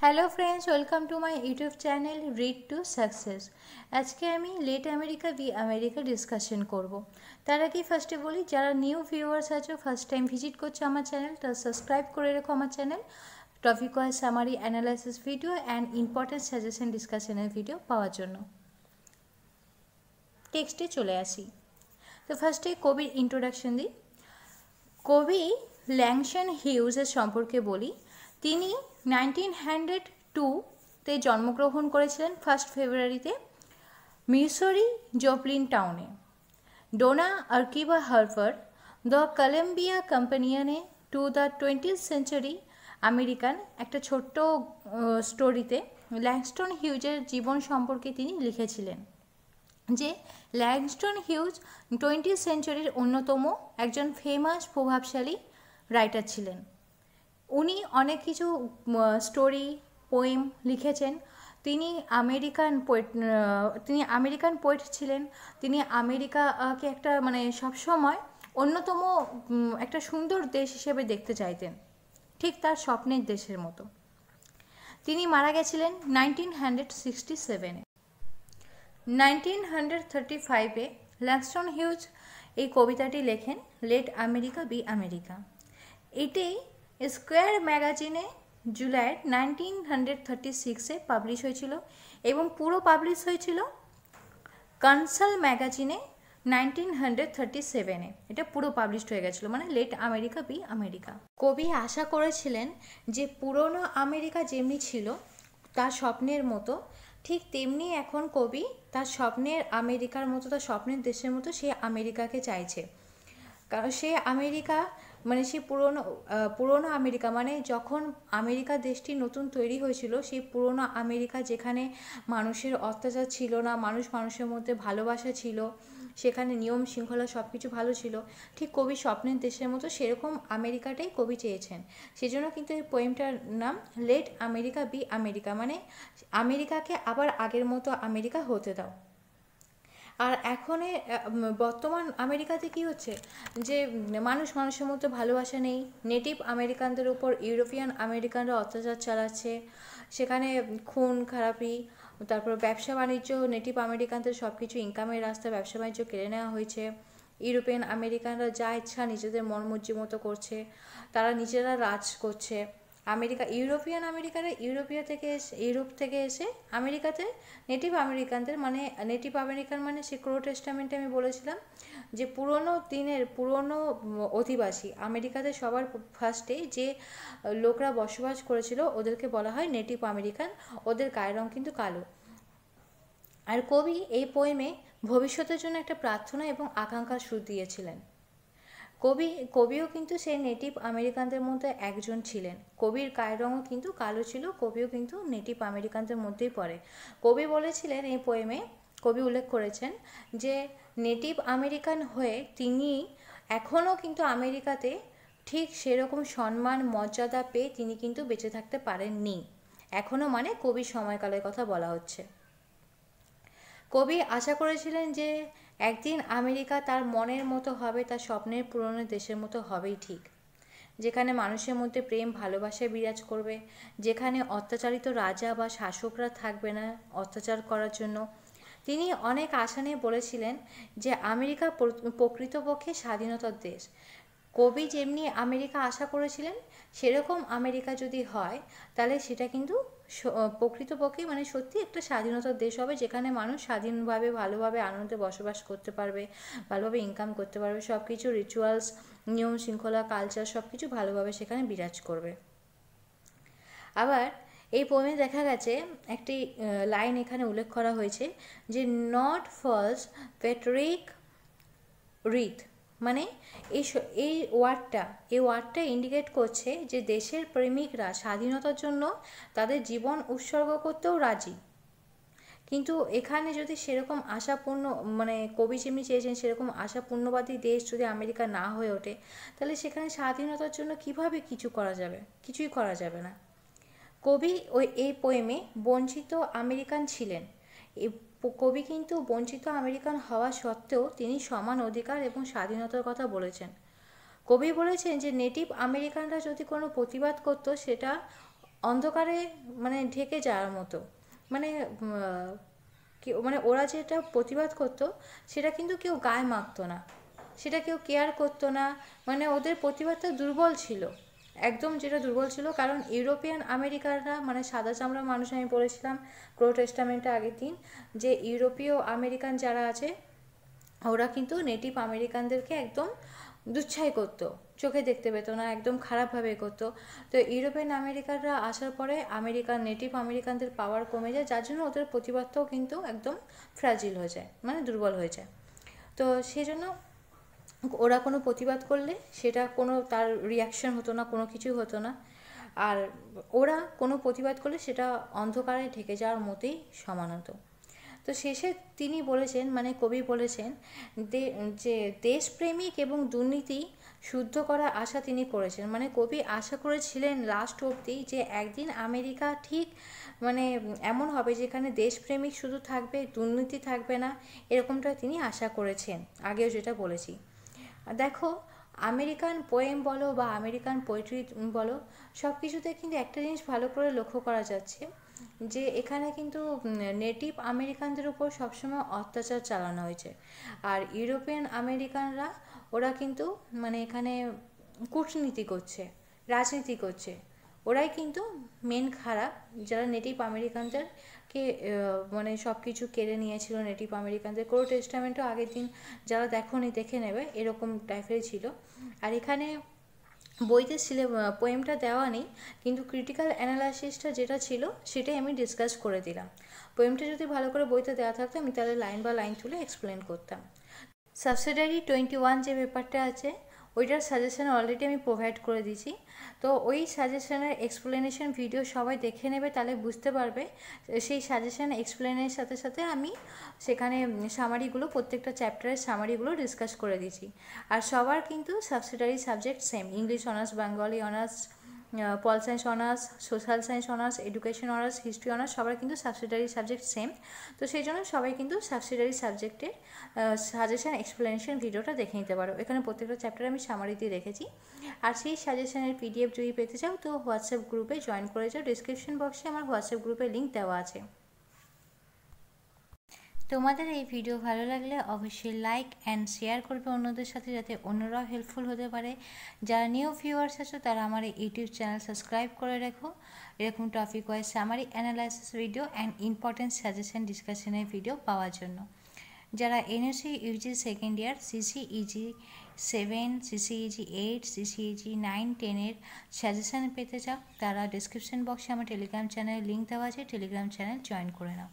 Hello friends, welcome to my YouTube channel Read to Success. আজকে আমি let America be America discussion করব। তার আগে ফার্স্টে বলি, যারা নিউ ভিউয়ার্স আছো, ফার্স্ট টাইম ভিজিট করছো আমার চ্যানেল, তারা সাবস্ক্রাইব করে রেখো আমার channel topic wise summary analysis video and important suggestion ডিসকাশনের ভিডিও পাওয়ার জন্য। টেক্সটে চলে আসি। তো ফার্স্টে কবির ইন্ট্রোডাকশন দিই। কবি ল্যাংশন হিউজের সম্পর্কে বলি। তিনি 1902-তে জন্মগ্রহণ করেছিলেন 1 ফেব্রুয়ারিতে মিসৌরি জোপ্লিন টাউনে। ডোনা আর্কিবা হার্ভার দ্য কলম্বিয়া কম্পানিয়নে to the 20th century American একটা ছোট্ট স্টোরিতে ল্যাংস্টন হিউজের জীবন সম্পর্কে তিনি লিখেছিলেন যে ল্যাংস্টন হিউজ 20th সেঞ্চুরির অন্যতম একজন ফেমাস প্রভাবশালী রাইটার ছিলেন। উনি অনেক কিছু স্টোরি পোয়েম লিখেছেন। তিনি আমেরিকান পোয়েট ছিলেন। তিনি আমেরিকাকে একটা সবসময় অন্যতম একটা সুন্দর দেশ হিসেবে দেখতে চাইতেন, ঠিক তার স্বপ্নের দেশের মতো। তিনি মারা গেছিলেন 1967-এ। 1935-এ ল্যাংস্টন হিউজ এই কবিতাটি লেখেন, লেট আমেরিকা বি আমেরিকা। এটি স্কোয়ার ম্যাগাজিনে জুলাই 1936-এ পাবলিশ হয়েছিল এবং পুরো পাবলিশ হয়েছিল কনসাল ম্যাগাজিনে 1937-এ। এটা পুরো পাবলিশড হয়ে গেছিলো, মানে লেট আমেরিকা বি আমেরিকা। কবি আশা করেছিলেন যে পুরনো আমেরিকা যেমনি ছিল তার স্বপ্নের মতো, ঠিক তেমনি এখন কবি তার স্বপ্নের আমেরিকার মতো, তার স্বপ্নের দেশের মতো সে আমেরিকাকে চাইছে। কারণ সে আমেরিকা সে পুরনো আমেরিকা, যখন আমেরিকা দেশটি নতুন তৈরি হয়েছিল, সেই পুরনো আমেরিকা যেখানে মানুষের অত্যাচার ছিল না, মানুষের মধ্যে ভালোবাসা ছিল, সেখানে নিয়ম শৃঙ্খলা সব কিছু ভালো ছিল, ঠিক কবি স্বপ্নের দেশের মতো সেরকম আমেরিকাটাই কবি চেয়েছেন। সেজন্য কিন্তু এই পোয়েমটার নাম লেট আমেরিকা বি আমেরিকা, আমেরিকাকে আবার আগের মতো আমেরিকা হতে দাও। আর এখন বর্তমান আমেরিকাতে কি হচ্ছে যে মানুষের মধ্যে ভালোবাসা নেই। নেটিভ আমেরিকানদের উপর ইউরোপিয়ান আমেরিকানরা অত্যাচার চালাচ্ছে, সেখানে খুন খারাপি, তারপর ব্যবসা বাণিজ্য, নেটিভ আমেরিকানদের সব কিছু ইনকামের রাস্তা ব্যবসা বাণিজ্য কেড়ে নেওয়া হয়েছে। ইউরোপিয়ান আমেরিকানরা যা ইচ্ছা নিজেদের মন মর্জি মতো করছে, তারা নিজেরা রাজ করছে। ইউরোপিয়ান আমেরিকারা ইউরোপ থেকে এসে আমেরিকাতে নেটিভ আমেরিকানদের নেটিভ আমেরিকান ক্রো টেস্টামেন্টে আমি বলেছিলাম যে পুরনো অধিবাসী আমেরিকাতে সবার ফার্স্টে যে লোকরা বসবাস করেছিল ওদেরকে বলা হয় নেটিভ আমেরিকান। ওদের গায়ের রং কিন্তু কালো। আর কবি এই পোয়েমে ভবিষ্যতের জন্য একটা প্রার্থনা এবং আকাঙ্ক্ষার সুর দিয়েছিলেন। কবিও কিন্তু সেই নেটিভ আমেরিকানদের মধ্যে একজন ছিলেন। কবির গায়ের রঙও কিন্তু কালো ছিল, কবিও কিন্তু নেটিভ আমেরিকানদের মধ্যেই পড়ে। কবি বলেছিলেন, এই পোয়েমে কবি উল্লেখ করেছেন যে নেটিভ আমেরিকান হয়ে তিনি এখনও কিন্তু আমেরিকাতে ঠিক সেরকম সম্মান মর্যাদা পেয়ে তিনি কিন্তু বেঁচে থাকতে পারেননি এখনও, কবির সময়কালের কথা বলা হচ্ছে। কবি আশা করেছিলেন যে একদিন আমেরিকা তার মনের মতো হবে, তার স্বপ্নের পুরনো দেশের মতো হবেই ঠিক, যেখানে মানুষের মধ্যে প্রেম ভালোবাসা বিরাজ করবে, যেখানে অত্যাচারিত রাজা বা শাসকরা থাকবে না অত্যাচার করার জন্য। তিনি অনেক আশা নিয়ে বলেছিলেন যে আমেরিকা প্রকৃতপক্ষে স্বাধীনতার দেশ। কবি যেমনি আমেরিকা আশা করেছিলেন সেরকম আমেরিকা যদি হয় তাহলে সেটা কিন্তু প্রকৃতপক্ষে সত্যি একটা স্বাধীনতার দেশ হবে, যেখানে মানুষ স্বাধীনভাবে ভালোভাবে আনন্দে বসবাস করতে পারবে, ভালোভাবে ইনকাম করতে পারবে, সব কিছু রিচুয়ালস নিয়ম শৃঙ্খলা কালচার সব কিছু ভালোভাবে সেখানে বিরাজ করবে। আবার এই পোয়েমে দেখা গেছে একটি লাইন এখানে উল্লেখ করা হয়েছে যে নট ফলস পেট্রিক রিথ, এই ওয়ার্ডটা ইন্ডিকেট করছে যে দেশের প্রেমিকরা স্বাধীনতার জন্য তাদের জীবন উৎসর্গ করতেও রাজি। কিন্তু এখানে যদি সেরকম আশাপূর্ণ কবি যেমনি চেয়েছেন সেরকম আশাপূর্ণবাদী দেশ যদি আমেরিকা না হয়ে ওঠে, তাহলে সেখানে স্বাধীনতার জন্য কিভাবে কিছু করা যাবে? কিছুই করা যাবে না। কবি এই পোয়েমে বঞ্চিত আমেরিকান ছিলেন। কবি কিন্তু বঞ্চিত আমেরিকান হওয়া সত্ত্বেও তিনি সমান অধিকার এবং স্বাধীনতার কথা বলেছেন। কবি বলেছেন যে নেটিভ আমেরিকানরা যদি কোনো প্রতিবাদ করতো সেটা অন্ধকারে মানে ঢেকে যাওয়ার মতো। মানে কি মানে ওরা যেটা প্রতিবাদ করতো সেটা কিন্তু কেউ গায়ে মাখতো না, সেটা কেউ কেয়ার করতো না। মানে ওদের প্রতিবাদটা দুর্বল ছিল, একদম যেটা দুর্বল ছিল। কারণ ইউরোপিয়ান আমেরিকানরা মানে সাদা চামড়া মানুষ, আমি বলেছিলাম প্রো টেস্টামেন্টে আগের দিন যে ইউরোপীয় আমেরিকান যারা আছে ওরা কিন্তু নেটিভ আমেরিকানদেরকে একদম দুচ্ছাই করতো, চোখে দেখতে পেতো না, একদম খারাপভাবে করতো। তো ইউরোপিয়ান আমেরিকানরা আসার পরে আমেরিকান নেটিভ আমেরিকানদের পাওয়ার কমে যায়, যার জন্য ওদের প্রতিবাদটাও কিন্তু একদম ফ্র্যাজিল হয়ে যায়, মানে দুর্বল হয়ে যায়। তো সেই জন্য ওরা কোনো প্রতিবাদ করলে সেটা কোনো তার রিয়াকশন হতো না, কোনো কিছু হতো না। আর ওরা কোনো প্রতিবাদ করলে সেটা অন্ধকারে ঢেকে যাওয়ার মতোই সমান হতো। তো শেষে তিনি বলেছেন, মানে কবি বলেছেন যে দেশপ্রেমিক এবং দুর্নীতি শুদ্ধ করার আশা তিনি করেছেন। মানে কবি আশা করেছিলেন লাস্ট অবধি যে একদিন আমেরিকা ঠিক মানে এমন হবে যেখানে দেশপ্রেমিক শুধু থাকবে, দুর্নীতি থাকবে না, এরকমটা তিনি আশা করেছেন, আগেও যেটা বলেছি। দেখো, আমেরিকান পোয়েম বলো বা আমেরিকান পোয়েট্রি বলো, সব কিছুতে কিন্তু একটা জিনিস ভালো করে লক্ষ্য করা যাচ্ছে যে এখানে কিন্তু নেটিভ আমেরিকানদের উপর সবসময় অত্যাচার চালানো হয়েছে। আর ইউরোপিয়ান আমেরিকানরা ওরা কিন্তু মানে এখানে কূটনীতি করছে, রাজনীতি করছে। ওরাই কিন্তু মেন খারাপ, যারা নেটিভ আমেরিকানদেরকে মানে সব কিছু কেড়ে নিয়েছিল। নেটিভ আমেরিকানদের কোনো টেস্টামেন্টও আগের দিন যারা দেখোনি দেখে নেবে, এরকম টাইপেরই ছিল। আর এখানে বইতে পোয়েমটা দেওয়া নেই, কিন্তু ক্রিটিক্যাল অ্যানালাইসিসটা যেটা ছিল সেটাই আমি ডিসকাস করে দিলাম। পোয়েমটা যদি ভালো করে বইতে দেওয়া থাকতো আমি তাহলে লাইন বা লাইন তুলে এক্সপ্লেন করতাম। সাবসিডারি 21 যে পেপারটা আছে ওইটার সাজেশন অলরেডি আমি প্রোভাইড করে দিয়েছি। তো ওই সাজেশনের এক্সপ্লেনেশন ভিডিও সবাই দেখে নেবে, তাহলে বুঝতে পারবে। সেই সাজেশন এক্সপ্লেনের সাথে সাথে আমি সেখানে সামারিগুলো, প্রত্যেকটা চ্যাপ্টারের সামারিগুলো ডিসকাস করে দিয়েছি। আর সবার কিন্তু subsidiary subject same, English honours, Bengali honours, pol science honours, social science honours, education honours, history honours, সবার কিন্তু সাবসিডারি সাবজেক্ট সেম। তো সেই জন্য সবাই কিন্তু সাবসিডারি সাবজেক্টের সাজেশন এক্সপ্লেনেশন ভিডিওটা দেখে নিতে পারো। এখানে প্রত্যেকটা চ্যাপ্টারে আমি সামারি দিয়ে রেখেছি। আর সেই সাজেশনের পিডিএফ যদি পেতে চাও তো হোয়াটসঅ্যাপ গ্রুপে জয়েন করে যাও, ডিসক্রিপশন বক্সে আমার হোয়াটসঅ্যাপ গ্রুপের লিঙ্ক দেওয়া আছে। তোমাদের এই ভিডিও ভালো লাগলে অবশ্যই লাইক অ্যান্ড শেয়ার করবে অন্যদের সাথে, যাতে অন্যরাও হেল্পফুল হতে পারে। যারা নিউ ভিউয়ার্স আছো তারা আমার এই ইউটিউব চ্যানেল সাবস্ক্রাইব করে রেখো, এরকম topic wise summary analysis video and important suggestion ডিসকাশনের ভিডিও পাওয়ার জন্য। যারা NSC UG second year, CCEG 7, CCEG 8, CCEG 9, 10-এর সাজেশান পেতে চাও তারা ডিসক্রিপশন বক্সে আমার টেলিগ্রাম চ্যানেলের লিঙ্ক দেওয়া আছে, টেলিগ্রাম চ্যানেল জয়েন করে নাও।